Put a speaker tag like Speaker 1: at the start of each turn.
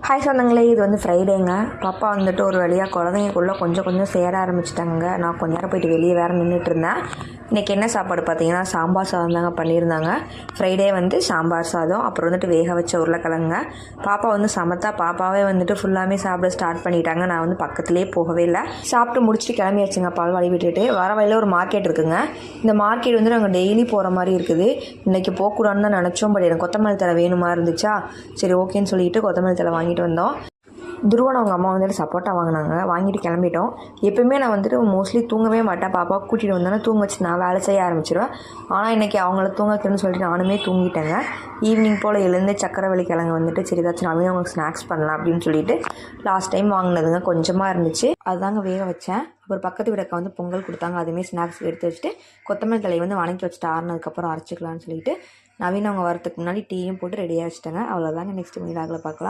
Speaker 1: Hi சொந்தங்களே, இது வந்து ஃப்ரைடேங்க. பாப்பா வந்துட்டு ஒரு வழியாக குழந்தைங்களுக்குள்ளே கொஞ்சம் சேர ஆரம்பிச்சிட்டாங்க. நான் கொஞ்ச நேரம் போயிட்டு வெளியே வேறு நின்றுட்டு இருந்தேன். இன்றைக்கி என்ன சாப்பாடு பார்த்தீங்கன்னா சாம்பார் சாதம் தாங்க பண்ணியிருந்தாங்க. ஃப்ரைடே வந்து சாம்பார் சாதம், அப்புறம் வந்துட்டு வேக வச்ச உருளைக்கிழங்குங்க. பாப்பா வந்து சமத்தா பாப்பாவே வந்துட்டு ஃபுல்லாமே சாப்பிட ஸ்டார்ட் பண்ணிட்டாங்க. நான் வந்து பக்கத்துலேயே போகவே இல்லை. சாப்பிட்டு முடிச்சுட்டு கிளம்பியாச்சுங்க. பால்வாடி விட்டுட்டு வர வழியில் ஒரு மார்க்கெட் இருக்குங்க. இந்த மார்க்கெட் வந்து நாங்கள் டெய்லி போகிற மாதிரி இருக்குது. இன்றைக்கி போகக்கூடாதுன்னு தான் நினச்சோம். பட் எனக்கு கொத்தமல்லி தழை வேணுமா இருந்துச்சா, சரி ஓகேன்னு சொல்லிட்டு கொத்தமல்லி தழை வாங்கிட்டு வந்தோம். துருவன் அவங்க அம்மா வந்துட்டு சப்போட்டா வாங்கினாங்க. வாங்கிட்டு கிளம்பிட்டோம். எப்போயுமே நான் வந்துட்டு மோஸ்ட்லி தூங்கவே மாட்டேன். பாப்பா கூட்டிகிட்டு வந்தோன்னா தூங்க வச்சு நான் வேலை செய்ய ஆரம்பிச்சிடுவேன். ஆனால் இன்றைக்கி அவங்கள தூங்க வைக்கணும்னு சொல்லிட்டு நானுமே தூங்கிட்டேங்க. ஈவினிங் போல் எழுந்து சக்கரவள்ளி கிழங்கு வந்துட்டு சரி ஏதாச்சும் நான் அவங்களுக்கு ஸ்நாக்ஸ் பண்ணலாம் அப்படின்னு சொல்லிட்டு லாஸ்ட் டைம் வாங்கினதுங்க கொஞ்சமாக இருந்துச்சு, அதுதாங்க வேக வச்சேன். அப்புறம் பக்கத்து வீடக்கா வந்து பொங்கல் கொடுத்தாங்க. அதுவுமே ஸ்நாக்ஸ் எடுத்து வச்சுட்டு கொத்தமல்லி தலையை வந்து வணக்கி வச்சுட்டு ஆறுனதுக்கப்புறம் அரைச்சிக்கலான்னு சொல்லிட்டு நவீன் அவங்க வரத்துக்கு முன்னாடி டீயும் போட்டு ரெடியாக வச்சுட்டாங்க. அவ்வளோதாங்க. நெக்ஸ்ட் மீடாகில் பார்க்கலாம்.